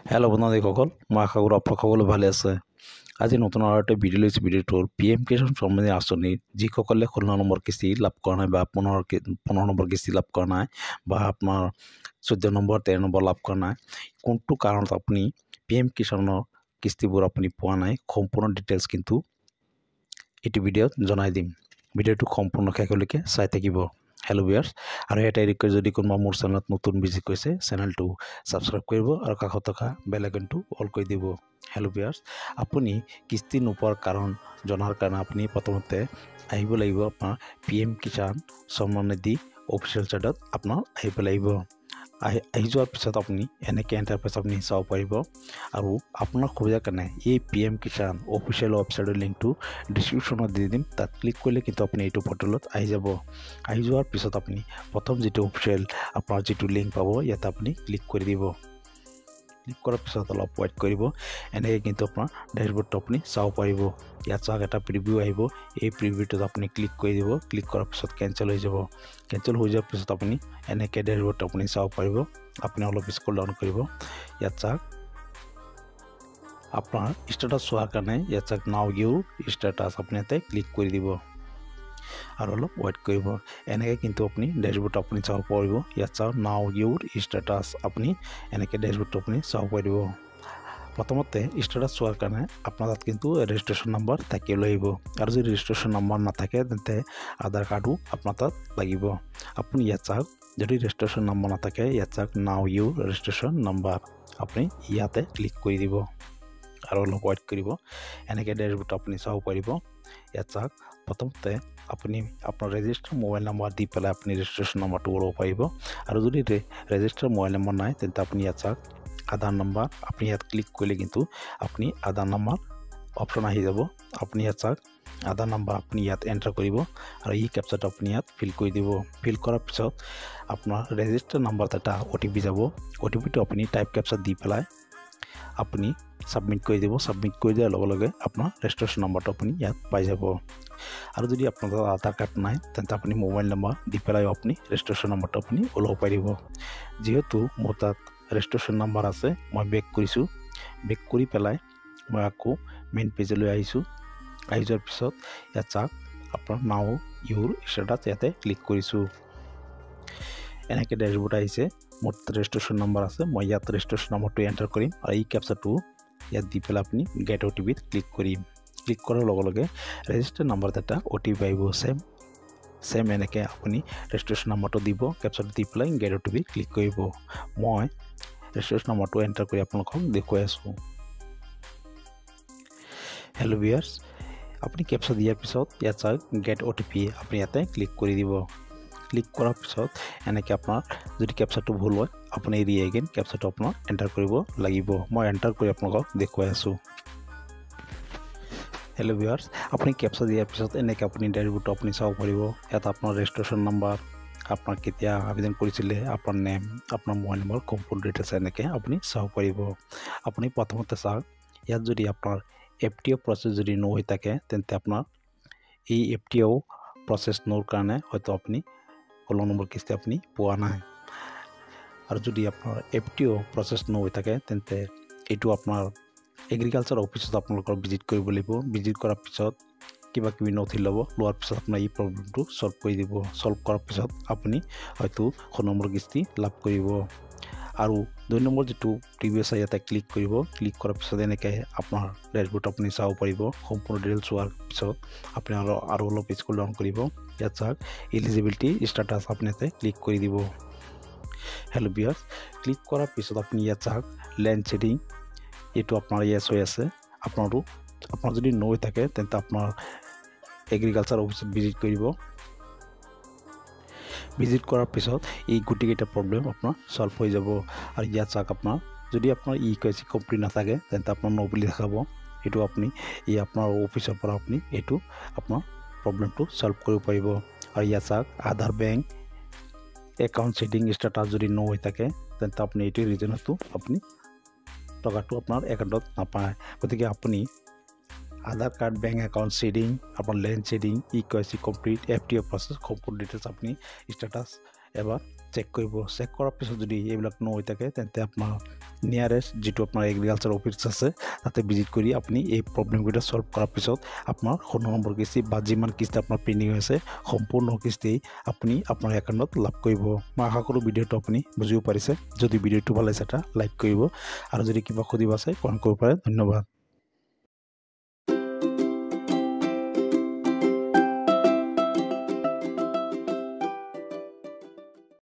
Hello বন্ধুসকল, মই আশা কৰোঁ আপোনালোক সকলো ভালে আছে। আজি নতুন আৰু এটা ভিডিঅ' লৈছোঁ। ভিডিঅ'টোৰ PM কিষাণ সম্মানিধি আঁচনি যিসকলে 16 নম্বৰ কিস্তি লাভ কৰা নাই বা 15 নম্বৰ কিস্তি লাভ কৰা নাই বা আপোনাৰ 14 নম্বৰ 13 নম্বৰ লাভ কৰা নাই, কোনটো কাৰণত আপুনি PM কিষাণৰ কিস্তিবোৰ আপুনি পোৱা নাই, সম্পূৰ্ণ ডিটেইলছ কিন্তু এইটো ভিডিঅ'ত জনাই দিম। ভিডিঅ'টো সম্পূৰ্ণ শেষলৈকে চাই থাকিব। হেল্ল' ভিউয়াৰ্ছ, আৰু এটা ৰিকুৱেষ্ট, যদি কোনোবা মোৰ চেনেলত নতুন ভিজিট কৰিছে চেনেলটো ছাবস্ক্ৰাইব কৰিব আৰু কাষত থকা বেল আইকনটো অল কৰি দিব। হেল্ল' ভিউয়াৰ্ছ, আপুনি কিস্তি নোপোৱাৰ কাৰণ জনাৰ কাৰণে আপুনি প্ৰথমতে আহিব লাগিব আপোনাৰ PM কিষাণ সম্মানিধি অফিচিয়েল ছাইটত আপোনাৰ আহিব লাগিব। আহি যোৱাৰ পিছত আপুনি এনেকৈ ইণ্টাৰফেচ আপুনি চাব পাৰিব। আৰু আপোনাৰ সুবিধাৰ কাৰণে এই PM কিষাণ অফিচিয়েল ৱেবছাইটৰ লিংকটো ডিছক্ৰিপশ্যনত দি দিম। তাত ক্লিক কৰিলে কিন্তু আপুনি এইটো পৰ্টেলত আহি যাব। আহি যোৱাৰ পিছত আপুনি প্ৰথম যিটো অফিচিয়েল আপোনাৰ যিটো লিংক পাব, ইয়াতে আপুনি ক্লিক কৰি দিব। ক্লিক কৰাৰ পিছত অলপ ৱেইট কৰিব। এনেকৈ কিন্তু আপোনাৰ ডেছবৰ্ডটো আপুনি চাব পাৰিব। ইয়াত চাওক এটা প্ৰিভিউ আহিব। এই প্ৰিভিউটোত আপুনি ক্লিক কৰি দিব। ক্লিক কৰাৰ পিছত কেঞ্চেল হৈ যাব। কেঞ্চেল হৈ যোৱাৰ পিছত আপুনি এনেকৈ ডেছবৰ্ডটো আপুনি চাব পাৰিব। আপুনি অলপ স্ক্ৰল ডাউন কৰিব। ইয়াত চাওক আপোনাৰ ষ্টেটাছ চোৱাৰ কাৰণে ইয়াত চাওক নাও ইউৰ ষ্টেটাছ, আপুনি ইয়াতে ক্লিক কৰি দিব আৰু অলপ ৱেইট কৰিব। এনেকৈ কিন্তু আপুনি ডেছবৰ্ড আপুনি চাব পাৰিব। ইয়াত চাওক নাও ইউৰ ষ্টেটাছ, আপুনি এনেকৈ ডেছবৰ্ডটো আপুনি চাব পাৰিব। প্ৰথমতে ষ্টেটাছ চোৱাৰ কাৰণে আপোনাৰ তাত কিন্তু ৰেজিষ্ট্ৰেশ্যন নম্বৰ থাকিব লাগিব, আৰু যদি ৰেজিষ্ট্ৰেশ্যন নম্বৰ নাথাকে তেন্তে আধাৰ কাৰ্ডো আপোনাৰ তাত লাগিব। আপুনি ইয়াত চাওক, যদি ৰেজিষ্ট্ৰেশ্যন নম্বৰ নাথাকে ইয়াত চাওক নাও ইউৰ ৰেজিষ্ট্ৰেশ্যন নম্বৰ, আপুনি ইয়াতে ক্লিক কৰি দিব আৰু অলপ ৱেইট কৰিব। এনেকৈ ডেছবৰ্ডটো আপুনি চাব পাৰিব। ইয়াত চাওক প্ৰথমতে আপুনি আপোনাৰ ৰেজিষ্টাৰ মোবাইল নম্বৰ দি পেলাই আপুনি ৰেজিষ্ট্ৰেশ্যন নম্বৰটো ল'ব পাৰিব। আৰু যদি ৰেজিষ্টাৰ মোবাইল নম্বৰ নাই তেন্তে আপুনি ইয়াত চাওক আধাৰ নম্বৰ, আপুনি ইয়াত ক্লিক কৰিলে কিন্তু আপুনি আধাৰ নম্বৰ অপশ্যন আহি যাব। আপুনি ইয়াত চাওক আধাৰ নম্বৰ আপুনি ইয়াত এণ্টাৰ কৰিব আৰু এই কেপচাটো আপুনি ইয়াত ফিল কৰি দিব। ফিল কৰাৰ পিছত আপোনাৰ ৰেজিষ্টাৰ নম্বৰত এটা OTP যাব। OTPটো আপুনি টাইপ কেপচাত দি পেলাই আপুনি ছাবমিট কৰি দিব। ছাবমিট কৰি দিয়াৰ লগে লগে আপোনাৰ ৰেজিষ্ট্ৰেশ্যন নম্বৰটো আপুনি ইয়াত পাই যাব। আৰু যদি আপোনাৰ তাত আধাৰ কাৰ্ড নাই তেন্তে আপুনি মোবাইল নম্বৰ দি পেলাই আপুনি ৰেজিষ্ট্ৰেশ্যন নম্বৰটো আপুনি ওলাব পাৰিব। যিহেতু মোৰ তাত ৰেজিষ্ট্ৰেশ্যন নম্বৰ আছে, মই বেক কৰিছোঁ। বেক কৰি পেলাই মই আকৌ মেইন পেজলৈ আহিছোঁ। আহি যোৱাৰ পিছত ইয়াত চাওক আপোনাৰ নাও ইউৰ ষ্টেটাছ, ইয়াতে ক্লিক কৰিছোঁ। এনেকৈ ডেছবৰ্ড আহিছে। মোৰ ৰেজিষ্ট্ৰেশ্যন নম্বৰ আছে, মই ইয়াত ৰেজিষ্ট্ৰেশ্যন নম্বৰটো এণ্টাৰ কৰিম আৰু এই কেপচাটো ইয়াত দি পেলাই আপুনি গেট OTPত ক্লিক কৰিম। ক্লিক কৰাৰ লগে লগে ৰেজিষ্টাৰ নম্বৰত এটা OTP আহিব। চেম এনেকৈ আপুনি ৰেজিষ্ট্ৰেশ্যন নম্বৰটো দিব, কেপচাটো দি পেলাই গেট OTP ক্লিক কৰিব। মই ৰেজিষ্ট্ৰেশ্যন নম্বৰটো এণ্টাৰ কৰি আপোনালোকক দেখুৱাই আছোঁ। হেল্ল' ভিউয়াৰ্ছ, আপুনি কেপচা দিয়াৰ পিছত ইয়াত চাওক গেট OTP, আপুনি ইয়াতে ক্লিক কৰি দিব। ক্লিক কৰাৰ পিছত এনেকৈ আপোনাৰ যদি কেপচাটো ভুল হয় আপুনি এগেইন কেপচাটো আপোনাৰ এণ্টাৰ কৰিব লাগিব। মই এণ্টাৰ কৰি আপোনালোকক দেখুৱাই আছোঁ। হেল্ল' ভিউয়াৰ্ছ, আপুনি কেপচা দিয়াৰ পিছত এনেকৈ আপুনি ডেছবৰ্ডটো আপুনি চাব পাৰিব। ইয়াত আপোনাৰ ৰেজিষ্ট্ৰেশ্যন নম্বৰ, আপোনাৰ কেতিয়া আবেদন কৰিছিলে, আপোনাৰ নেম, আপোনাৰ মোবাইল নম্বৰ, সম্পূৰ্ণ ডিটেইলছ এনেকৈ আপুনি চাব পাৰিব। আপুনি প্ৰথমতে চাওক, ইয়াত যদি আপোনাৰ FTO প্ৰচেছ যদি হৈ থাকে তেন্তে আপোনাৰ এই FTO প্ৰচেছ কাৰণে হয়তো আপুনি 16 নম্বৰ কিস্তি আপুনি পোৱা নাই। আৰু যদি আপোনাৰ FTO প্ৰচেছ হৈ থাকে তেন্তে এইটো আপোনাৰ এগ্ৰিকালচাৰ অফিচত আপোনালোকৰ ভিজিট কৰিব লাগিব। ভিজিট কৰাৰ পিছত কিবা কিবি নথি লোৱাৰ পিছত আপোনাৰ এই প্ৰব্লেমটো ছল্ভ কৰি দিব। ছল্ভ কৰাৰ পিছত আপুনি হয়তো 16 নম্বৰ কিস্তি লাভ কৰিব। আৰু 2 নম্বৰ যিটো প্ৰিভিয়াছ ইয়াতে ক্লিক কৰিব। ক্লিক কৰাৰ পিছত এনেকৈ আপোনাৰ ডেছবৰ্ড আপুনি চাব পাৰিব। সম্পূৰ্ণ ডিটেইলছ চোৱাৰ পিছত আপুনি আৰু অলপ স্ক্ৰল ডাউন কৰিব। ইয়াত চাওক এলিজিবিলিটি ষ্টেটাছ, আপুনি ইয়াতে ক্লিক কৰি দিব। হেল্ল' ভিউয়াৰ্ছ, ক্লিক কৰাৰ পিছত আপুনি ইয়াত চাওক লেণ্ড ছেডিং, এইটো আপোনাৰ ইয়েছ হৈ আছে। আপোনাৰ যদি হৈ থাকে তেন্তে আপোনাৰ এগ্ৰিকালচাৰ অফিচত ভিজিট কৰিব। ভিজিট কৰাৰ পিছত এই গোটেইকেইটা প্ৰব্লেম আপোনাৰ ছল্ভ হৈ যাব। আৰু ইয়াত চাওক আপোনাৰ যদি আপোনাৰ KYC কমপ্লিট নাথাকে তেন্তে আপোনাৰ ন বুলি দেখাব। এইটো আপুনি এই আপোনাৰ অফিচৰ পৰা আপুনি এইটো আপোনাৰ প্ৰব্লেমটো ছল্ভ কৰিব পাৰিব। আৰু ইয়াত চাওক আধাৰ বেংক একাউণ্ট ছেডিং ষ্টেটাছ যদি হৈ থাকে তেন্তে আপুনি এইটো ৰিজনতো আপুনি টকাটো আপোনাৰ একাউণ্টত নাপায়। গতিকে আপুনি আধাৰ কাৰ্ড, বেংক একাউণ্ট ছেডিং, আপোনাৰ land seeding, KYC complete, FTO process সম্পূৰ্ণ ডিটেইলছ আপুনি ষ্টেটাছ এবাৰ চেক কৰিব। চেক কৰাৰ পিছত যদি এইবিলাক হৈ থাকে তেন্তে আপোনাৰ নিয়াৰেষ্ট যিটো আপোনাৰ এগ্ৰিকালচাৰ অফিচ আছে তাতে ভিজিট কৰি আপুনি এই প্ৰব্লেমকেইটা সলভ কৰাৰ পিছত আপোনাৰ 16 নম্বৰ কিস্তি বা যিমান কিস্তি আপোনাৰ পেণ্ডিং আছে সম্পূৰ্ণ কিস্তি আপুনি আপোনাৰ একাউণ্টত লাভ কৰিব। মই আশা কৰোঁ ভিডিঅ'টো আপুনি বুজিব পাৰিছে। যদি ভিডিঅ'টো ভাল লাগিছে এটা লাইক কৰিব আৰু যদি কিবা সুধিব আছে কমেণ্ট কৰিব পাৰে। ধন্যবাদ।